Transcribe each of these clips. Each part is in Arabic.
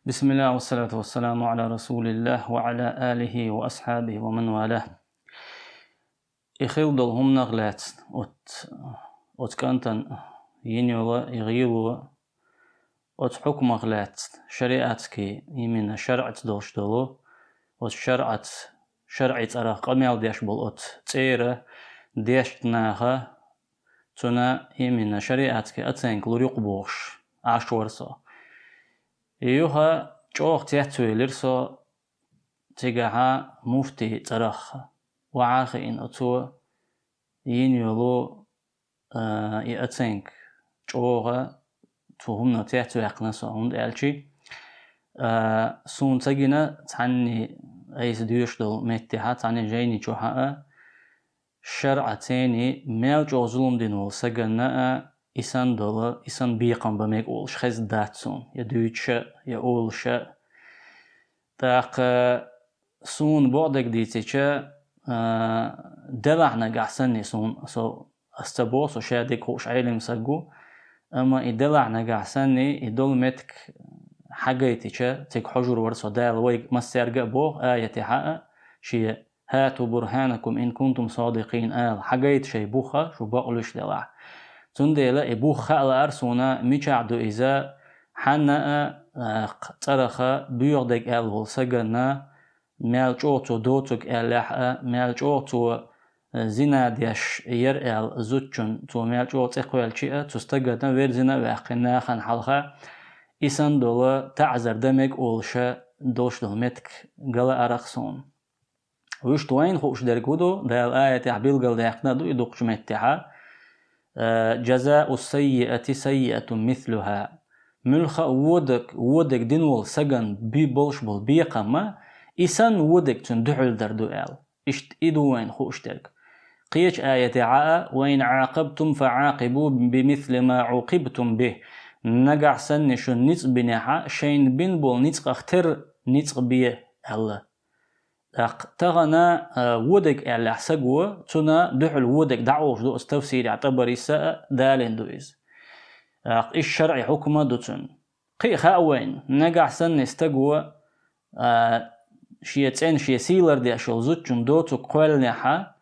بسم الله والصلاة والسلام على رسول الله وعلى آله وأصحابه ومن والاه. إخيل دلهم نغلات أت كانتن ينيولا يغيلوا أت حكم غلات شريعتك يمين شرعت دلش دلو أت شرعت أرى قميل ديش بول أت تيرة ديش ناها تنا يمين شريعتك أتنك لريق عاشورسا يوها جوخ تيحتوي لرسو تيجاها مفتي ترخ وعاخ إن أتو ينيولو يأتنك جوغا توهم نتيحتوي يقنسو هند ألشي سون تجينا تعني أيس ديوش دل متها تعني جيني جوها شرعتيني ميل جو ظلم دينول سجنا إسان دولا إسان بيقام بميك أولش خز داتسون يدوتش يأولش تاق سون بعدك ديتيشا دلعنا قعسني سون استبوس وشادك هوش عيلم سجو أما إدلعنا قعسني إدول متك حاجيتيشا تك حجر ورسو دال ويك مسيرجع بوغ آية حقا شيء هاتوا برهانكم إن كنتم صادقين حاجيت شي بوخا شو بقولش دلع تندلا إبوخا على أرسونا ميشعدو إذا حنا ترخا بيردك هول سجنا مالجوتو دوتك ألح مالجوتو زنا ديش يرأل زوجن تو مالجوت إقوال شيء تستجدنا وير زنا واقنا خن حلها إسان دولا تعذر دمك أولشا دوش دلمتك جلا أرخصون وش توين خوش دركودو ده الآية تعبيل قال داقنا دو يدوقش متها جزاء السيئة سيئة مثلها ملخا ودك دينول سجن بي بولش بول بيقما إسان ودك تندحل دردو آل إشت إدو وين خوش درك قيش آية عاء وإن عاقبتم فعاقبوا بمثل ما عوقبتم به نقع سنشو نيت بنحا شين بين بول نيت اختر نيت بيه الله تغنى ودك على حسقوا تنا دحل ودك دعوش دو استفسير يعتبر يساء دالين دويز الشرع حكمه دوتن قي خاوين نقع سن استقوا شيتين شي سيلر دي اشل زوتشن دوتو قوال نحا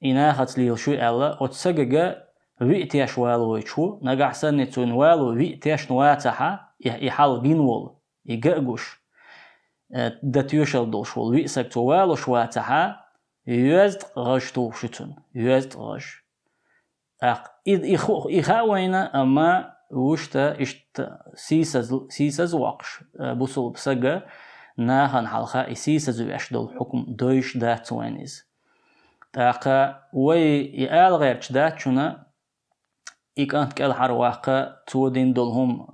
إناخت ليل شو ألا وتسقق ويتياش والو يشو نقع سن تون والو ويتياش نواتها يحال جنول يقاقوش دتيوشل دوشول ويسك توالو شواتها يوزد غشتو شتون يوزد غش إخاوينا أما وشتا إشت سيسز وقش بوصل بسجا ناهن حلقة سيسز ويشدل حكم دوش دات وينيز تاقا وي يقال غيرش دات شنا إكانت كالحر واقع تودين دولهم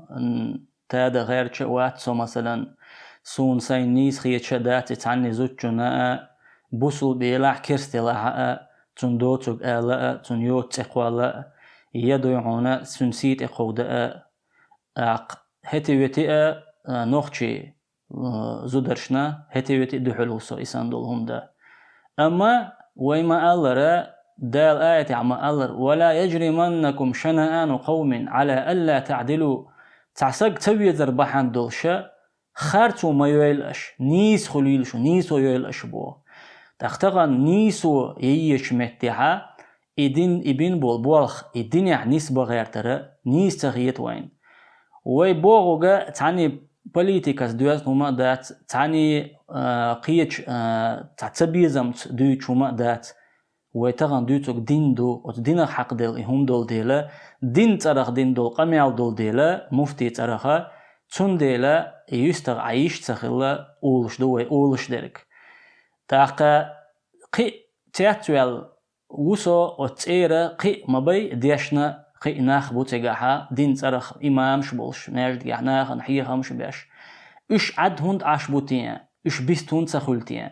تادا غيرش واتسو مثلا سون ساين نيس خيتش دات تعني زوجنا بوصل بيلاح كرستي لها تندوتك آلاء تنيوت تقوالا يدعونا سنسيت اقودا هتي وتي نوخشي زودرشنا هتي وتي دحلوسو إسان دولهم دا أما ويما ألر دال آية عما ألر ولا يجرمنكم شنآن قوم على ألا تعدلوا تعسق تبي ذربحان دولشا خارتو ما يويلش نيس خليلشو نيسو يويلش بو تختغن نيسو ييش متها إدين إبين بول بولخ إدين يعني نسبة غير ترى نيس تغييت وين وي بوغوغا تعني بوليتيكاس دوز نوما دات تعني قيتش تعتبيزمت دوتش نوما دات ويتغن دوتوك دين دو وتدين حق ديل هم دول ديلا دين ترخ دين دول قميال دول ديلا مفتي ترخا تون ديلا يستغ عيش تخلا أولش دوي أولش درك تاقا قي تياتوال وسو وتيرا قي مبي ديشنا قي ناخ بوتيغاها دين ترخ إمام شبولش ناجد جعناخ نحيها مش باش إش عد هند عش بوتين إش بيست هند سخلتين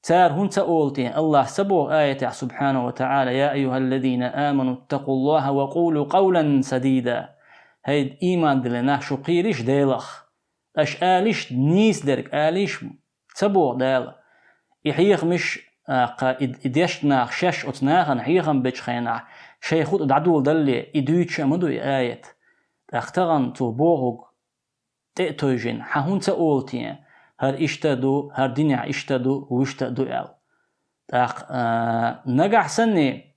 تار هند سأولتين الله سبو آية سبحانه وتعالى يا أيها الذين آمنوا اتقوا الله وقولوا قولا سديدا هيد إيمان دلنا شو قيرش ديلخ أش آليش نيس درك آليش سبو ديل يحيخ مش إديشنا شش أتناغن حيخن بيشخينا شيخوت دعدول دلي إدويتش مدو آية تختغن تو بوغوغ تأتوجين حهون تأولتين هر اشتدو هر دنيا اشتدو واشتدو ال نجح سني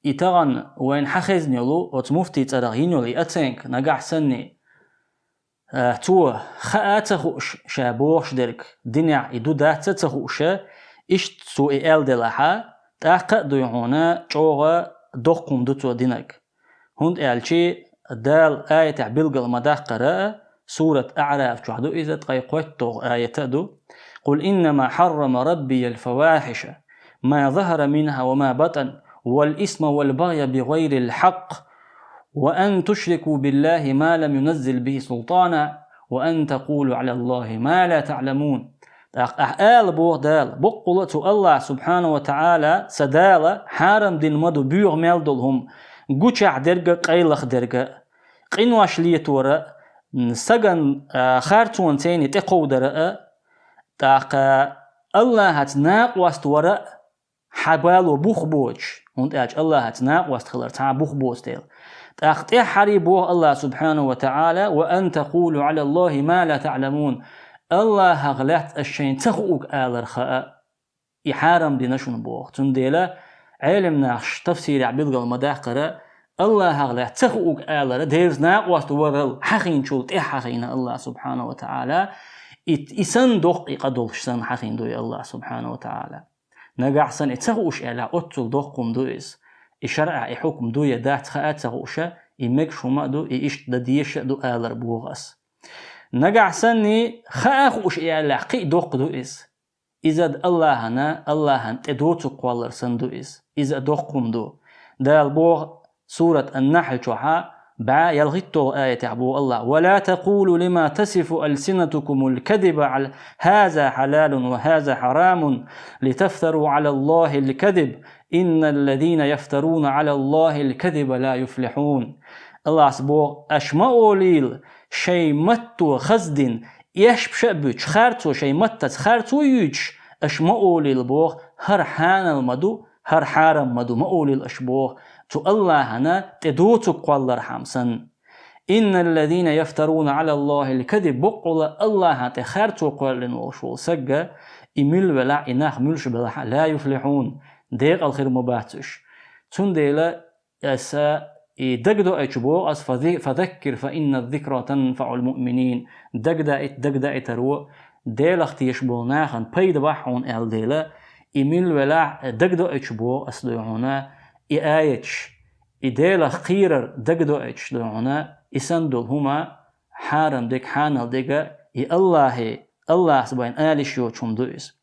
يتغن وين حخزني لو وتمفتي ترغينو لي أتنك نجح سني تو خاتخوش شابوش درك دنيا يدو دات تخوش إشت سو إل دلها تاق دويعونا جوغا دوقم دوتو دينك هند إلشي دال آية بلغ المداخ قراءة سورة أعراف جوحدو إذا تقيقوتو آية تأدو قل إنما حرم ربي الفواحش ما ظهر منها وما بطن والإثم والبغي بغير الحق وأن تشركوا بالله ما لم ينزل به سلطانا وأن تقولوا على الله ما لا تعلمون آل بوغ دال بقلتو الله سبحانه وتعالى سدال حارم دين مدو بيغ ميلدلهم قوشع درقة قيلخ درقة قنواش ليتورا سجن خارتون تاني تقو درقة الله هتناق واستورا حبالو بوخ بوج هند اج الله هتناق واستخلر تا بوخ بوستيل تاختي حريبو الله سبحانه وتعالى وأن تقولوا على الله ما لا تعلمون الله غلات الشين تخوك آل رخاء يحارم دي نشون بوغ تنديلا علمنا تفسير عبيد المداخ قراء الله غلات تخوك آل ديرز ناقواست ورل حقين شولت حقين الله سبحانه وتعالى إسان دوق إقدولش سن حقين دوي الله سبحانه وتعالى نقع سن إتخوش إلا أتل دوقكم دويس إشرع حكم دوية دات خاء تغوشة إمك شما دو إيش دديش دو آلر بوغس نقع سني خاخوش إلا قي دوق دويس إذا الله هن تدوتو قوالر سن دويس إذا دوقكم دو دال بوغ سورة النحل شوحا با يلغيتو آية عبو الله ولا تقولوا لما تصف ألسنتكم الكذب على هذا حلال وهذا حرام لتفتروا على الله الكذب إن الذين يفترون على الله الكذب لا يفلحون الله سبوغ أشمأو ليل شي متو خزدين يشبشبش خارتو شي متت خارتو يوش أشمأو ليل بوغ هر حان المدو هر حارم مدو مأو ليل أشبوغ تو الله هنا تدوتو قوالر حمسن إن الذين يفترون على الله الكذب بقول الله تخارتو قوالن وشول سجا إميل ولا إناخ ملش بلح لا يفلحون ديق الخير مباتش تون ديلا أسا دقدو أجبو أس فذكر فإن الذكرى تنفع المؤمنين دقدا ترو ديلا اختيشبولناخن بيد بحون أل ديلا إميل ولا دقدو أجبو أسلوعونا إآيتش إديلا خيرر دقدو أجش دوعونا إسندل هما حارم ديك حانل ديكا الله سبحانه آلش يوچون دوئس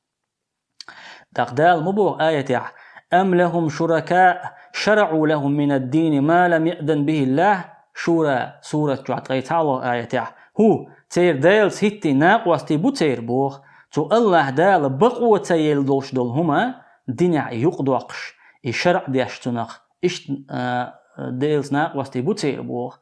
دقدال مبوغ آية أم لهم شركاء شرعوا لهم من الدين ما لم يأذن به الله شورى سورة جعطي تعالى آية هو تير ديلس هتي ناقواستي بو تير بوغ تو الله دال بقوة تيل دولش دول هما دينع يقدوقش الشرع ديشتنخ إش ديلس ناقواستي بو تير بوغ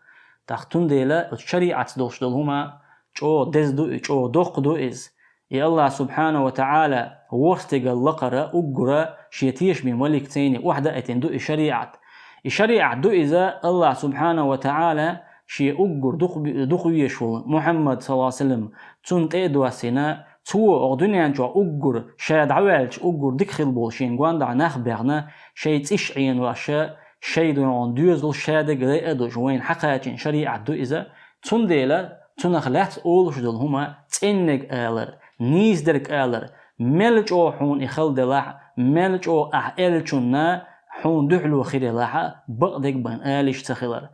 تختون ديلا الشريعة دولش دول هما جو دز دو جو دوق دو إز الله سبحانه وتعالى ورستق اللقرة أقرأ شيتيش من ملك تاني وحدة أتندو الشريعة دو إذا الله سبحانه وتعالى شي أقر دخو يشول محمد صلى الله عليه وسلم تون تيدوا سنة تو أغدنيان جو أقر شاد عوالج أقر دخل بولشين قوان دع نخبرنا شي تشعين واشا شي دون دوزل شادق رئدو جوين حقاقين شريعة دو إذا تون ديلا تنخلات أولش دول هما تنق آلر نيز درك آلر ملج أو حون إخل دلح ملج أو أحيلشنا حون دحلو خير لها بقدك بان آلش تخلر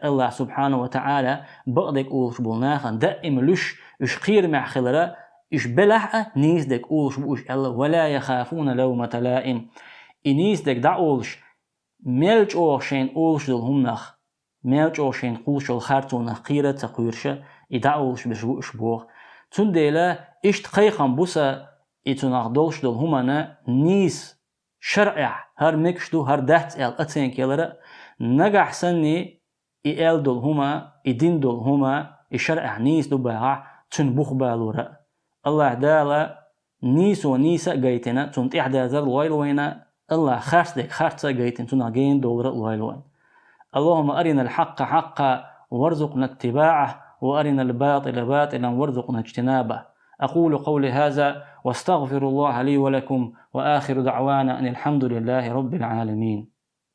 الله سبحانه وتعالى بقدك أولش بولناخن دائم لش إشقير مع خلرة إش بلح نيز دك أولش بوش الله ولا يخافون لومة لائم إنيز دك دا أولش ملج أو شين أولش دول همنخ ملج أو شين قولش الخارتون خيرة تقويرش إدا أولش بشبوش بوغ تون ديلا إشت قيقن بوسا إتناغ دولش دول همانا نيس شرع هر مكشدو هر دهت إل أتين كيلرا نقع سني إل دول هما إدين دول هما الشرع نيس دو باع تن بوخ بالورا الله دالا نيس ونيسا قيتنا تن تحدى ذر الويلوين الله خارتك خارتا قيتن تناغين دولر الويلوين اللهم أرنا الحق حقا وارزقنا اتباعه وأرنا الباطل باطلا وارزقنا اجتنابه. أقول قولي هذا واستغفر الله لي ولكم، وآخر دعوانا أن الحمد لله رب العالمين.